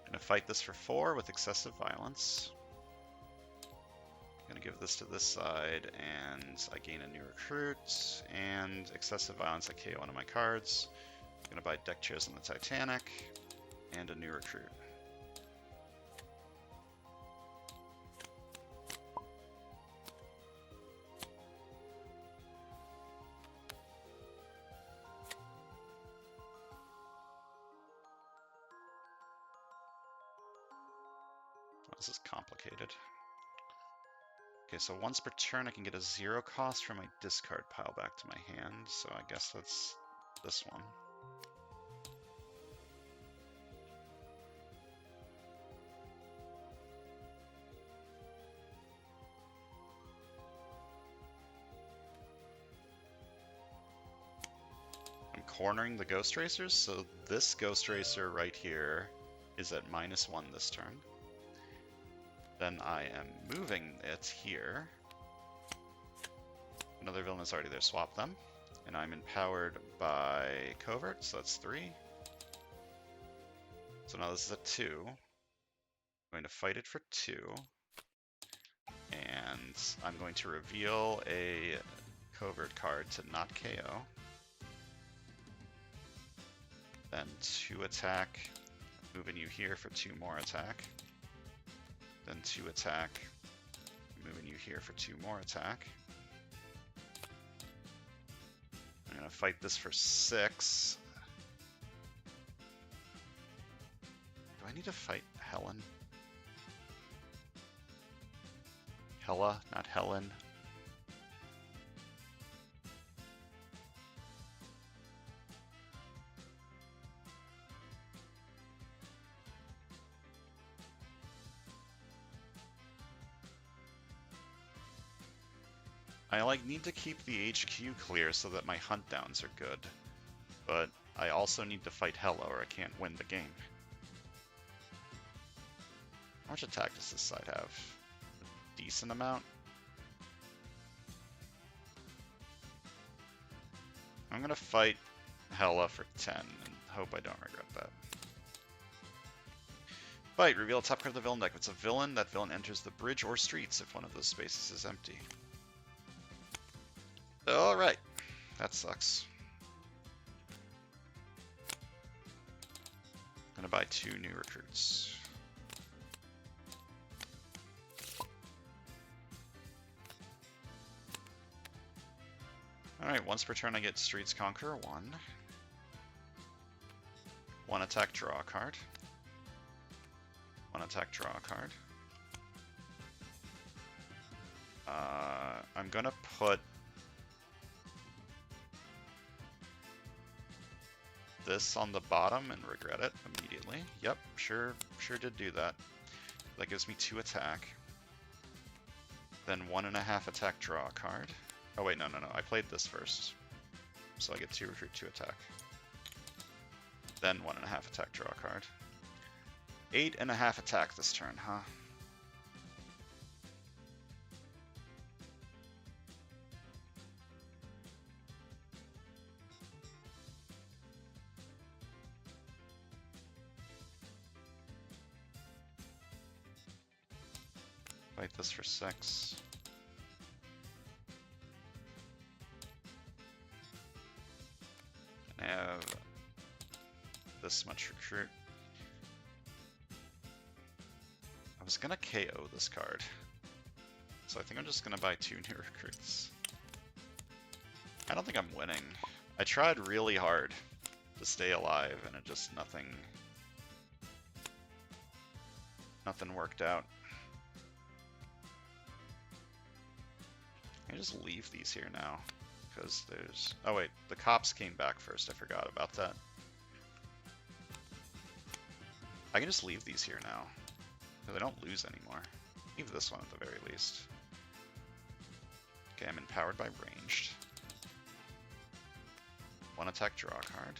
Gonna fight this for 4 with excessive violence. Gonna give this to this side, and I gain a new recruit, and excessive violence, I KO one of my cards. Gonna buy deck chairs on the Titanic, and a new recruit. This is complicated. Okay, so once per turn I can get a 0 cost from my discard pile back to my hand, so I guess that's this one. I'm cornering the Ghost Racers, so this Ghost Racer right here is at -1 this turn. Then I am moving it here. Another villain is already there, swap them. And I'm empowered by Covert, so that's 3. So now this is a 2. I'm going to fight it for 2. And I'm going to reveal a Covert card to not KO. Then 2 attack, moving you here for 2 more attack. Then 2 attack, moving you here for 2 more attack. I'm going to fight this for 6. Do I need to fight Helen? Hela, not Helen. I like need to keep the HQ clear so that my hunt downs are good, but I also need to fight Hela or I can't win the game. How much attack does this side have? A decent amount. I'm gonna fight Hela for 10 and hope I don't regret that. Fight, reveal top card of the villain deck. If it's a villain, that villain enters the bridge or streets if one of those spaces is empty. Alright, that sucks. I'm gonna buy 2 new recruits. Alright, once per turn I get Streets Conqueror 1. 1 attack, draw a card. 1 attack, draw a card. I'm gonna put this on the bottom and regret it immediately. Yep, sure did do that. That gives me 2 attack. Then 1.5 attack, draw a card. Oh wait, no, I played this first. So I get 2 recruit, 2 attack. Then 1.5 attack, draw a card. 8.5 attack this turn, huh? Fight this for 6. And I have this much recruit. I was gonna KO this card, so I think I'm just gonna buy 2 new recruits. I don't think I'm winning. I tried really hard to stay alive, and it just nothing worked out. I can just leave these here now, because there's... Oh wait, the cops came back first, I forgot about that. I can just leave these here now, because I don't lose anymore. Leave this one at the very least. Okay, I'm empowered by ranged. 1 attack, draw a card.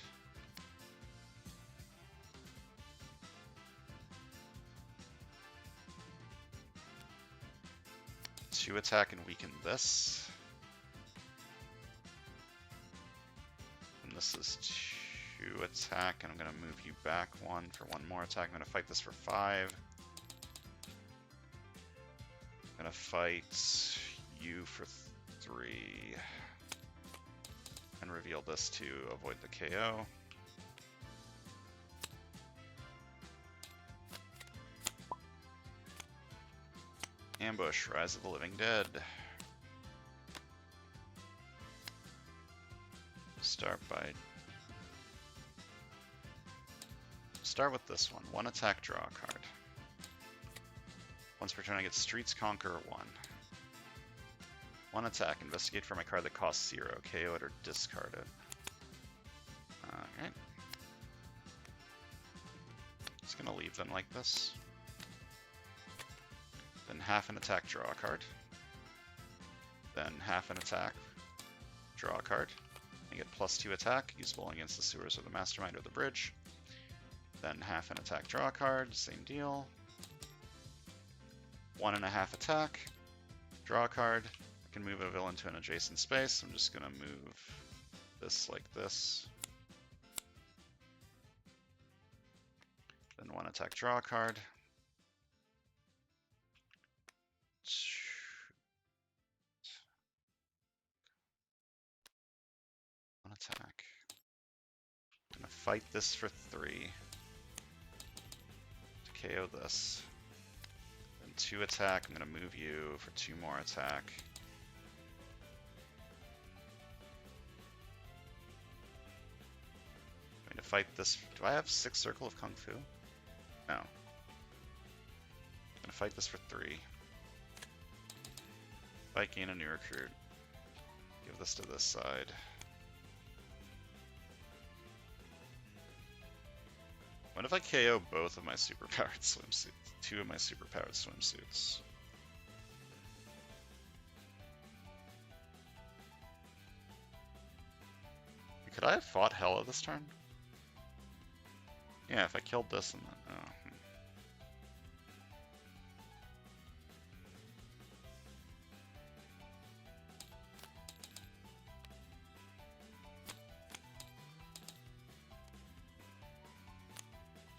Two attack and weaken this. And this is 2 attack, and I'm going to move you back 1 for 1 more attack. I'm going to fight this for 5. I'm going to fight you for 3. And reveal this to avoid the KO. Ambush, Rise of the Living Dead. Start with this one. 1 attack, draw a card. Once per turn I get Streets Conqueror 1. 1 attack, investigate for my card that costs 0, KO it or discard it. Alright. Just gonna leave them like this. Then half an attack, draw a card. Then half an attack, draw a card. I get +2 attack, usable against the sewers of the mastermind or the bridge. Then half an attack, draw a card, same deal. 1.5 attack, draw a card. I can move a villain to an adjacent space. I'm just gonna move this like this. Then 1 attack, draw a card. 1 attack. I'm gonna fight this for 3 to KO this. Then 2 attack. I'm gonna move you for 2 more attack. I'm gonna fight this. Do I have 6 Circle of Kung Fu? No. I'm gonna fight this for 3. Fight, gain a new recruit. Give this to this side. What if I KO both of my superpowered swimsuits? 2 of my superpowered swimsuits. Could I have fought Hela this turn? Yeah, if I killed this and then... Oh.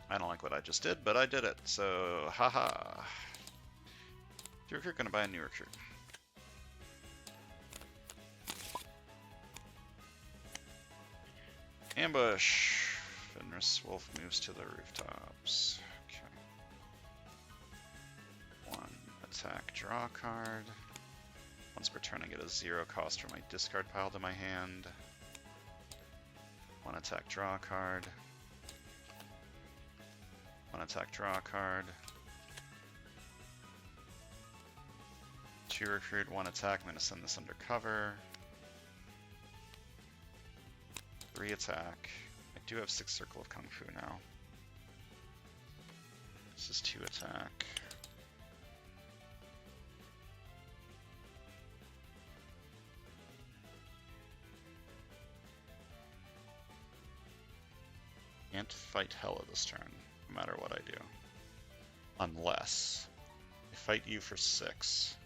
I don't like what I just did, but I did it, so haha. New recruit, gonna buy a new recruit. Ambush. Fenris Wolf moves to the rooftops. Okay. 1 attack, draw card. Once per turn, I get a 0 cost from my discard pile to my hand. 1 attack, draw card. 1 attack, draw card. 2 recruit, 1 attack. I'm going to send this under cover. 3 attack. I do have 6 Circle of Kung Fu now. This is 2 attack. Can't fight Hela this turn, no matter what I do. Unless I fight you for 6.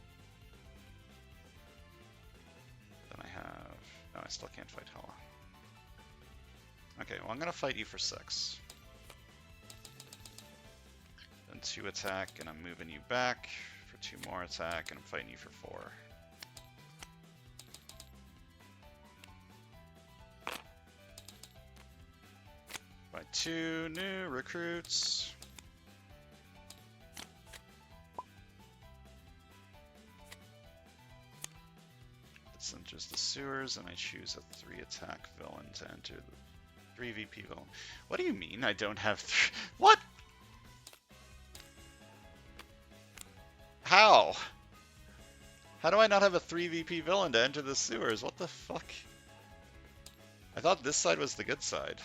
Then I have... No, I still can't fight Hela. Okay, well I'm gonna fight you for 6. Then 2 attack, and I'm moving you back for 2 more attack, and I'm fighting you for 4. By 2 new recruits. It enters the sewers, and I choose a 3 attack villain to enter the 3 VP villain. What do you mean I don't have 3? What? How? How do I not have a 3 VP villain to enter the sewers? What the fuck? I thought this side was the good side.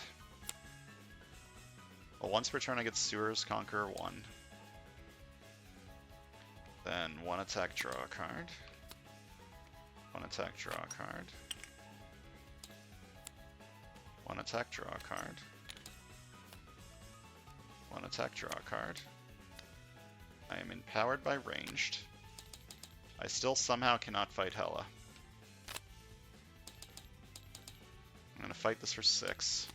Well, once per turn I get sewers, conquer 1. Then 1 attack, draw a card. 1 attack, draw a card. 1 attack, draw a card. 1 attack, draw a card. I am empowered by ranged. I still somehow cannot fight Hela. I'm going to fight this for 6.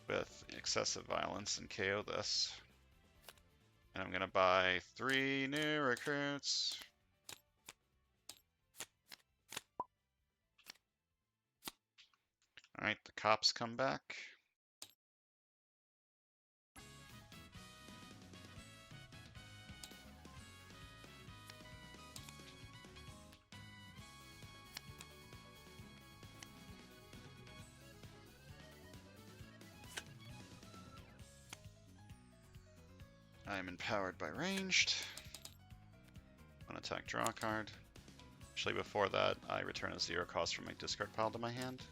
With excessive violence and KO this. And I'm going to buy 3 new recruits. Alright, the cops come back. I am empowered by ranged. 1 attack, draw a card. Actually, before that, I return a 0 cost from my discard pile to my hand.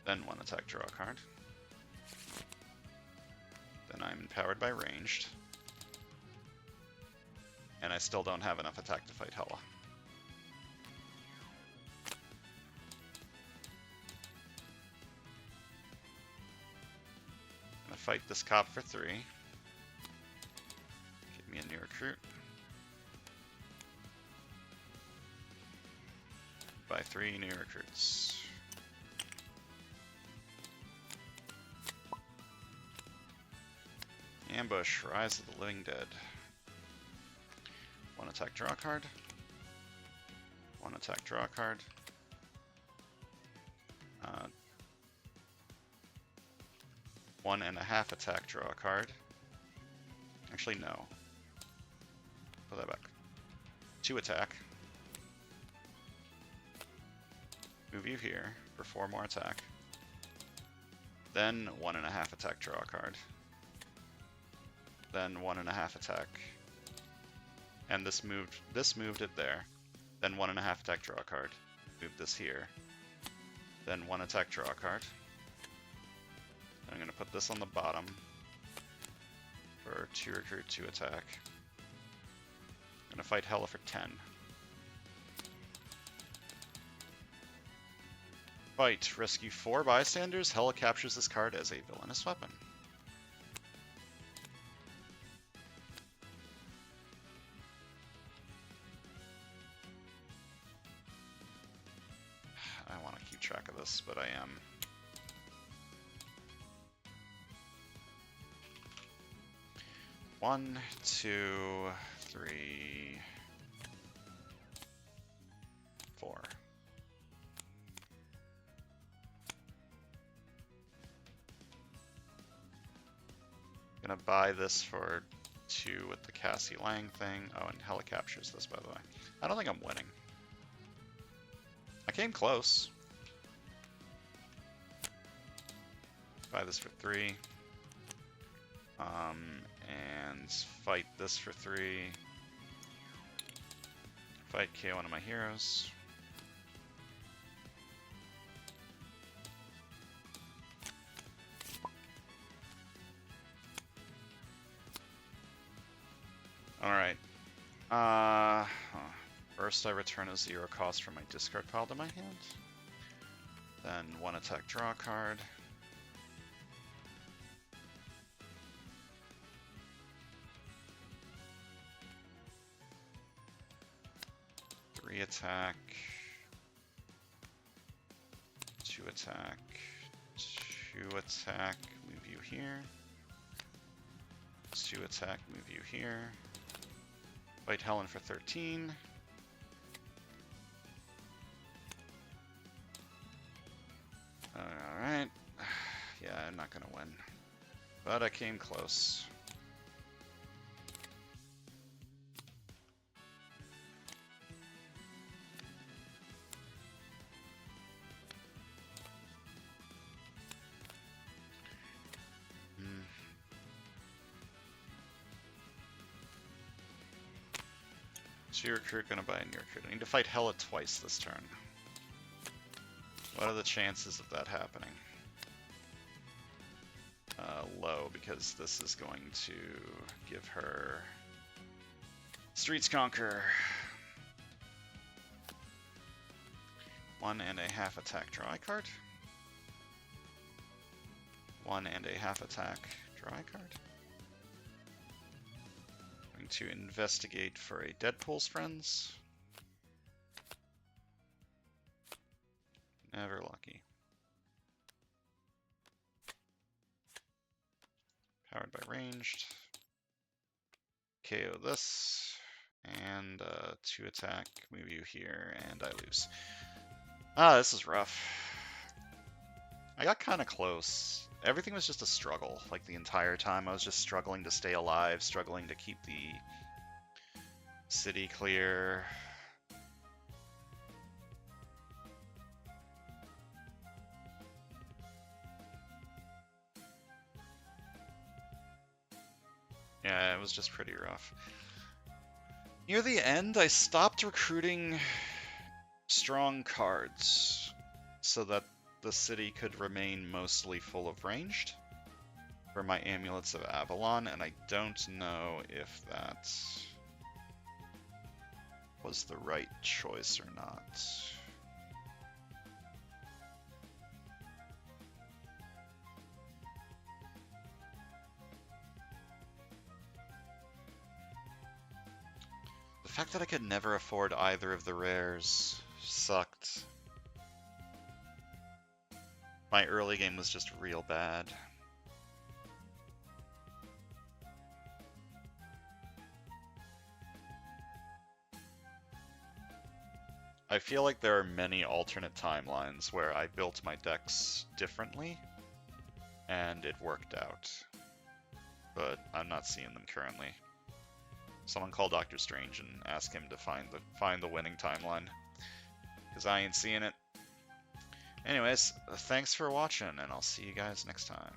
Then 1 attack, draw a card. Then I'm empowered by ranged. And I still don't have enough attack to fight Hela. I'm gonna fight this cop for 3. Give me a new recruit. Buy 3 new recruits. Ambush, Rise of the Living Dead. 1 attack, draw card. 1 attack, draw card. 1.5 attack, draw card. Actually, no. Put that back. 2 attack. Move you here for 4 more attack. Then 1.5 attack, draw card. Then 1.5 attack. And this moved it there. Then 1.5 attack, draw card. Move this here. Then 1 attack, draw card. And I'm gonna put this on the bottom for 2 recruit, 2 attack. Gonna fight Hela for 10. Fight. Rescue 4 bystanders. Hela captures this card as a villainous weapon. I want to keep track of this, but I am. One, two, three, four. Gonna buy this for 2 with the Cassie Lang thing. Oh, and Hela captures this, by the way. I don't think I'm winning. I came close. Buy this for 3. And fight this for 3. Fight KO one of my heroes. Alright. First I return a 0 cost from my discard pile to my hand. Then 1 attack, draw a card. Attack, 2 attack, 2 attack, move you here, 2 attack, move you here, fight Helen for 13, alright, yeah, I'm not gonna win, but I came close. Your recruit gonna buy a new recruit. I need to fight Hela twice this turn. What are the chances of that happening? Low, because this is going to give her Streets Conquer. 1.5 attack, draw a card. 1.5 attack, draw a card. To investigate for a Deadpool's friends. Never lucky. Powered by ranged. KO this. And 2 attack, move you here, and I lose. Ah, this is rough. I got kind of close. Everything was just a struggle. Like the entire time I was just struggling to stay alive, struggling to keep the city clear. Yeah, it was just pretty rough. Near the end, I stopped recruiting strong cards so that the city could remain mostly full of ranged for my Amulets of Avalon, and I don't know if that was the right choice or not. The fact that I could never afford either of the rares sucked. My early game was just real bad. I feel like there are many alternate timelines where I built my decks differently, and it worked out. But I'm not seeing them currently. Someone call Dr. Strange and ask him to find the winning timeline, because I ain't seeing it. Anyways, thanks for watching, and I'll see you guys next time.